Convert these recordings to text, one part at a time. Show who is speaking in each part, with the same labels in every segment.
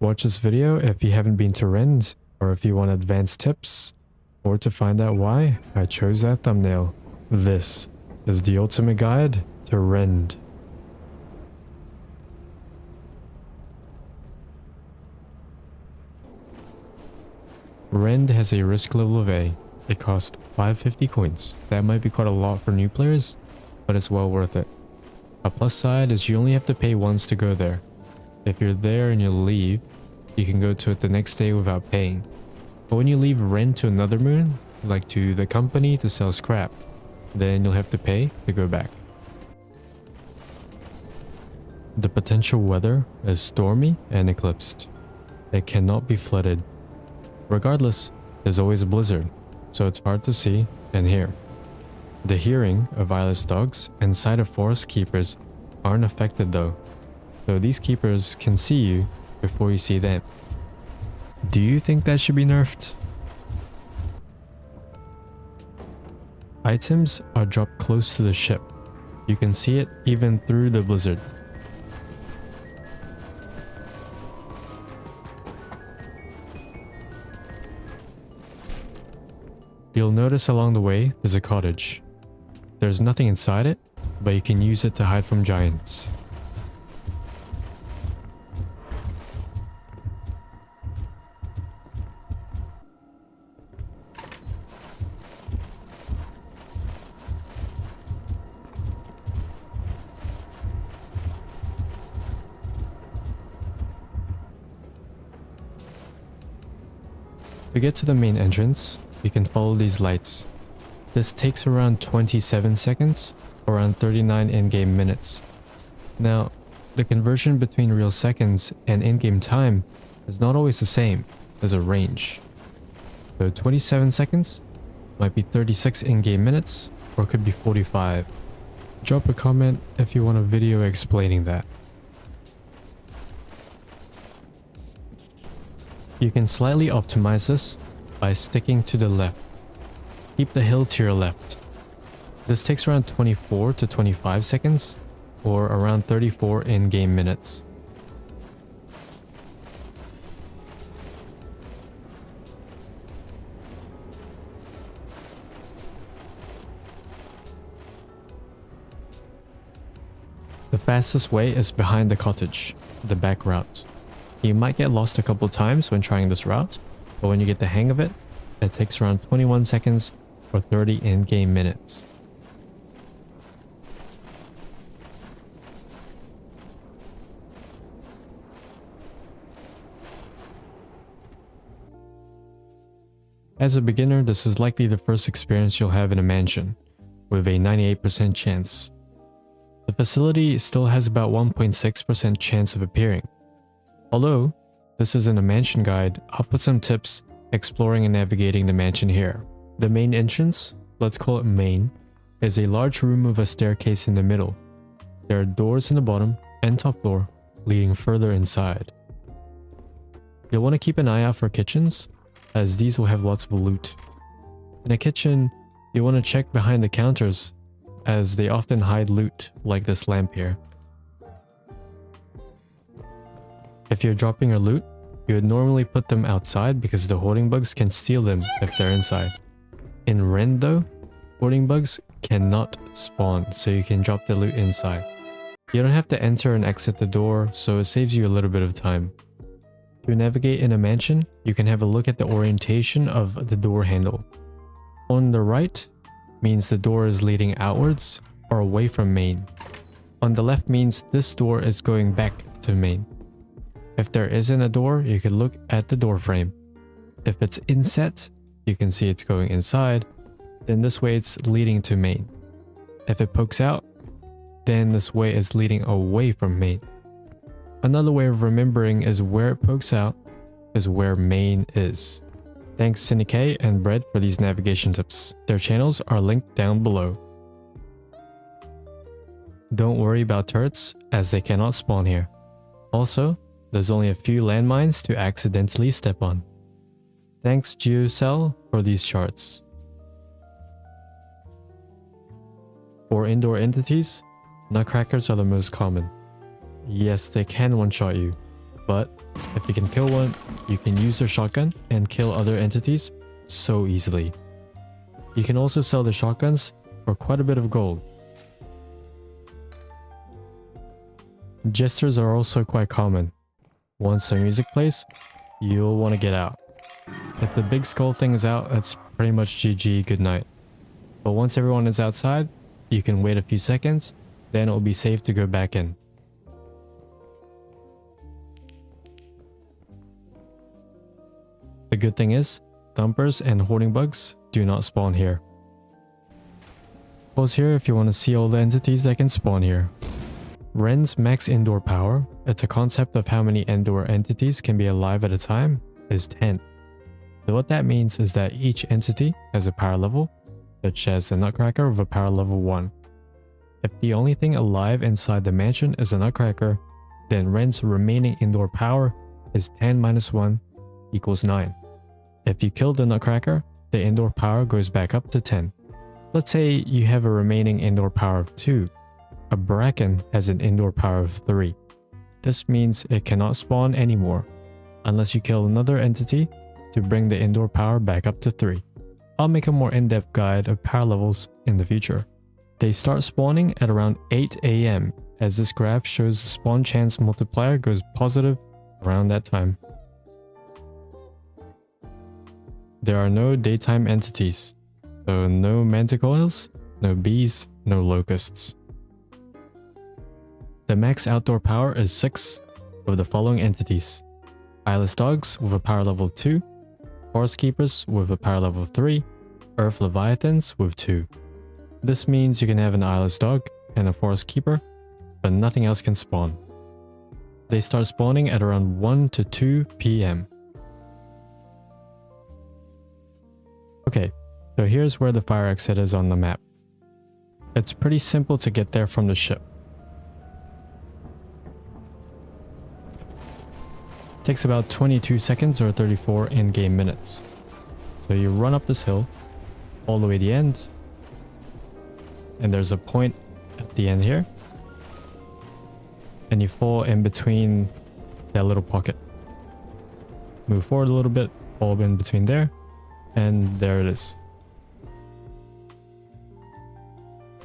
Speaker 1: Watch this video if you haven't been to Rend, or if you want advanced tips, or to find out why I chose that thumbnail. This is the ultimate guide to Rend. Rend has a risk level of A. It costs 550 coins. That might be quite a lot for new players, but it's well worth it. A plus side is you only have to pay once to go there. If you're there and you leave, you can go to it the next day without paying. But when you leave Rend to another moon, like to the company to sell scrap, then you'll have to pay to go back. The potential weather is stormy and eclipsed. It cannot be flooded. Regardless, there's always a blizzard, so it's hard to see and hear. The hearing of eyeless dogs and sight of forest keepers aren't affected though, so these keepers can see you before you see them. Do you think that should be nerfed? Items are dropped close to the ship. You can see it even through the blizzard. You'll notice along the way there's a cottage. There's nothing inside it, but you can use it to hide from giants. To get to the main entrance, you can follow these lights. This takes around 27 seconds, or around 39 in-game minutes. Now, the conversion between real seconds and in-game time is not always the same. There's a range. So 27 seconds might be 36 in-game minutes, or it could be 45. Drop a comment if you want a video explaining that. You can slightly optimize this by sticking to the left. Keep the hill to your left. This takes around 24 to 25 seconds, or around 34 in-game minutes. The fastest way is behind the cottage, the back route. You might get lost a couple times when trying this route, but when you get the hang of it, it takes around 21 seconds or 30 in-game minutes. As a beginner, this is likely the first experience you'll have in a mansion, with a 98% chance. The facility still has about 1.6% chance of appearing. Although, this isn't a mansion guide, I'll put some tips exploring and navigating the mansion here. The main entrance, let's call it main, is a large room with a staircase in the middle. There are doors in the bottom and top floor, leading further inside. You'll want to keep an eye out for kitchens, as these will have lots of loot. In a kitchen, you want to check behind the counters, as they often hide loot, like this lamp here. If you're dropping your loot, you would normally put them outside because the hoarding bugs can steal them if they're inside. In Rend though, hoarding bugs cannot spawn, so you can drop the loot inside. You don't have to enter and exit the door, so it saves you a little bit of time. To navigate in a mansion, you can have a look at the orientation of the door handle. On the right means the door is leading outwards or away from main. On the left means this door is going back to main. If there isn't a door, you can look at the door frame. If it's inset, you can see it's going inside, then this way it's leading to main. If it pokes out, then this way is leading away from main. Another way of remembering is where it pokes out is where main is. Thanks Cindy and Bread for these navigation tips. Their channels are linked down below. Don't worry about turrets, as they cannot spawn here. Also, there's only a few landmines to accidentally step on. Thanks giosuel for these charts. For indoor entities, nutcrackers are the most common. Yes, they can one-shot you. But if you can kill one, you can use their shotgun and kill other entities so easily. You can also sell the shotguns for quite a bit of gold. Jesters are also quite common. Once the music plays, you'll want to get out. If the big skull thing is out, that's pretty much GG, good night. But once everyone is outside, you can wait a few seconds, then it will be safe to go back in. The good thing is, thumpers and hoarding bugs do not spawn here. Pause here if you want to see all the entities that can spawn here. Rend's max indoor power, it's a concept of how many indoor entities can be alive at a time, is 10. So what that means is that each entity has a power level, such as the Nutcracker with a power level 1. If the only thing alive inside the mansion is a Nutcracker, then Rend's remaining indoor power is 10 minus 1 equals 9. If you kill the Nutcracker, the indoor power goes back up to 10. Let's say you have a remaining indoor power of 2. A Bracken has an indoor power of 3. This means it cannot spawn anymore, unless you kill another entity to bring the indoor power back up to 3. I'll make a more in-depth guide of power levels in the future. They start spawning at around 8 AM, as this graph shows the spawn chance multiplier goes positive around that time. There are no daytime entities, so no manticoils, no bees, no locusts. The max outdoor power is 6 with the following entities: Eyeless Dogs with a power level 2, Forest Keepers with a power level 3, Earth Leviathans with 2. This means you can have an Eyeless Dog and a Forest Keeper, but nothing else can spawn. They start spawning at around 1 to 2 PM. Okay, so here's where the fire exit is on the map. It's pretty simple to get there from the ship. Takes about 22 seconds or 34 in-game minutes. So you run up this hill all the way to the end, and there's a point at the end here, and you fall in between that little pocket. Move forward a little bit, fall in between there, and there it is.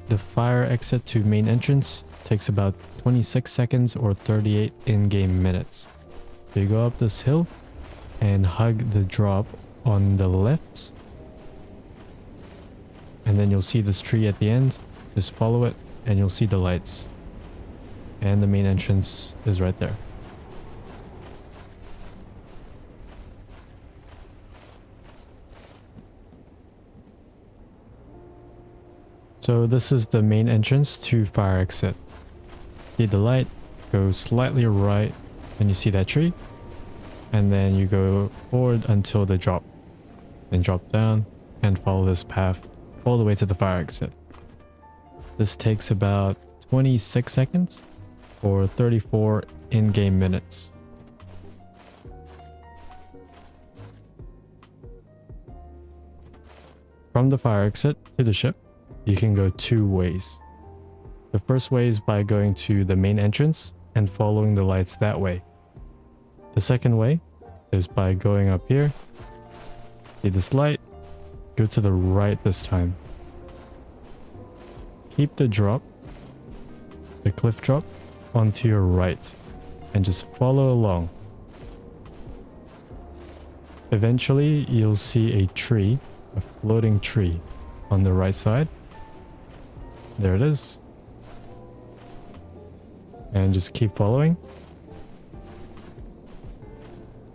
Speaker 1: The fire exit to main entrance takes about 26 seconds or 38 in-game minutes. So you go up this hill and hug the drop on the left, and then you'll see this tree at the end. Just follow it and you'll see the lights, and the main entrance is right there. So this is the main entrance to fire exit. See the light, go slightly right and you see that tree, and then you go forward until the drop, then drop down and follow this path all the way to the fire exit. This takes about 26 seconds or 34 in-game minutes. From the fire exit to the ship, you can go 2 ways. The first way is by going to the main entrance and following the lights that way. The second way is by going up here, see this light, go to the right this time. Keep the drop, the cliff drop, onto your right and just follow along. Eventually you'll see a tree, a floating tree on the right side. There it is. And just keep following.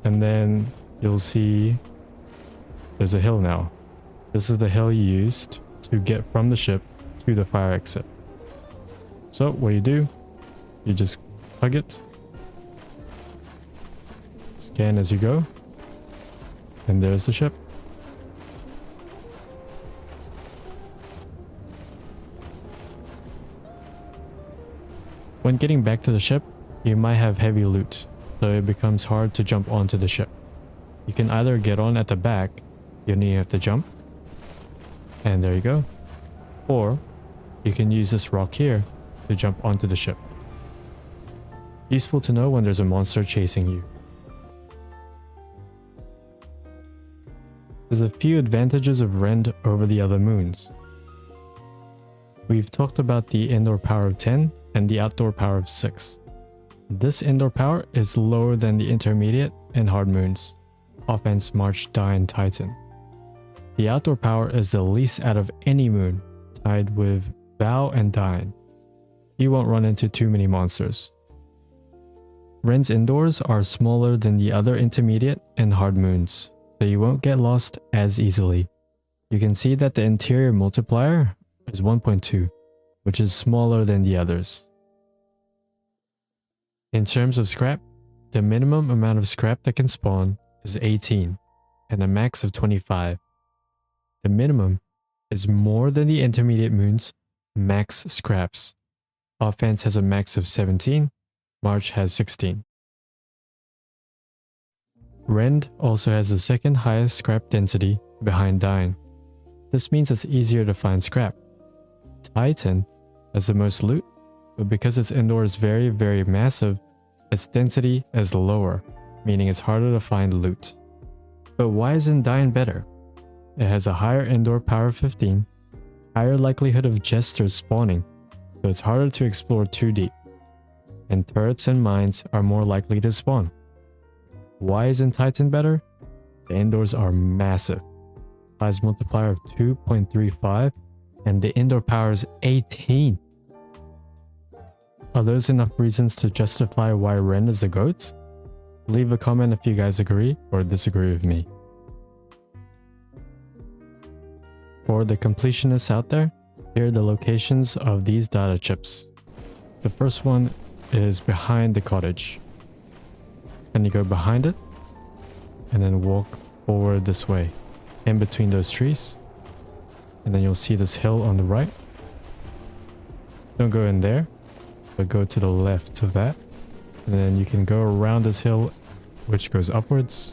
Speaker 1: And then you'll see there's a hill now. This is the hill you used to get from the ship to the fire exit. So what you do, you just hug it, scan as you go, and there's the ship. When getting back to the ship, you might have heavy loot, so it becomes hard to jump onto the ship. You can either get on at the back, you only have to jump, and there you go. Or you can use this rock here to jump onto the ship. Useful to know when there's a monster chasing you. There's a few advantages of Rend over the other moons. We've talked about the indoor power of 10 and the outdoor power of 6. This indoor power is lower than the intermediate and hard moons, Offense, March, Dine, Titan. The outdoor power is the least out of any moon, tied with Vow and Dine. You won't run into too many monsters. Rend's indoors are smaller than the other intermediate and hard moons, so you won't get lost as easily. You can see that the interior multiplier is 1.2, which is smaller than the others. In terms of scrap, the minimum amount of scrap that can spawn is 18, and a max of 25. The minimum is more than the intermediate moon's max scraps. Offense has a max of 17, March has 16. Rend also has the second highest scrap density behind Dine. This means it's easier to find scrap. Titan has the most loot, but because its indoor is very, very massive, its density is lower, meaning it's harder to find loot. But why isn't Dine better? It has a higher indoor power of 15, higher likelihood of jesters spawning, so it's harder to explore too deep, and turrets and mines are more likely to spawn. Why isn't Titan better? The indoors are massive. Size multiplier of 2.35, and the indoor power is 18. Are those enough reasons to justify why Rend is the GOAT? Leave a comment if you guys agree or disagree with me. For the completionists out there, here are the locations of these data chips. The first one is behind the cottage. And you go behind it, and then walk forward this way, in between those trees. And then you'll see this hill on the right. Don't go in there, but go to the left of that. And then you can go around this hill, which goes upwards.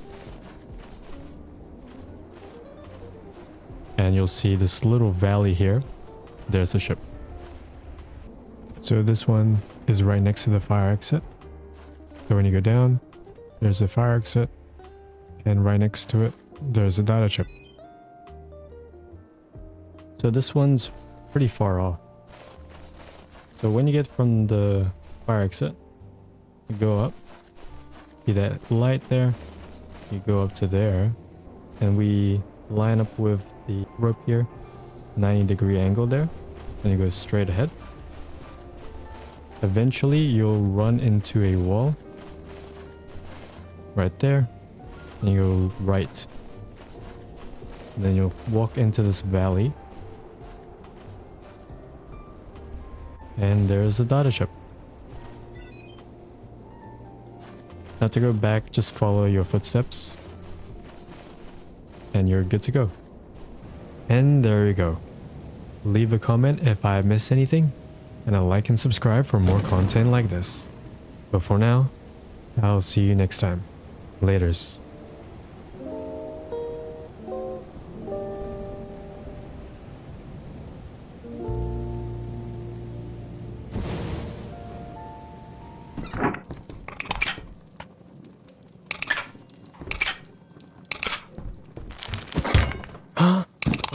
Speaker 1: And you'll see this little valley here. There's the ship. So this one is right next to the fire exit. So when you go down, there's a fire exit. And right next to it, there's a data chip. So this one's pretty far off. So when you get from the fire exit, you go up. See that light there? You go up to there. And we line up with the rope here, 90-degree angle there, and you go straight ahead. Eventually you'll run into a wall right there, and you go right, and then you'll walk into this valley, and there's a data chip. Now to go back, just follow your footsteps and you're good to go. And there you go. Leave a comment if I missed anything, and a like and subscribe for more content like this. But for now, I'll see you next time. Laters.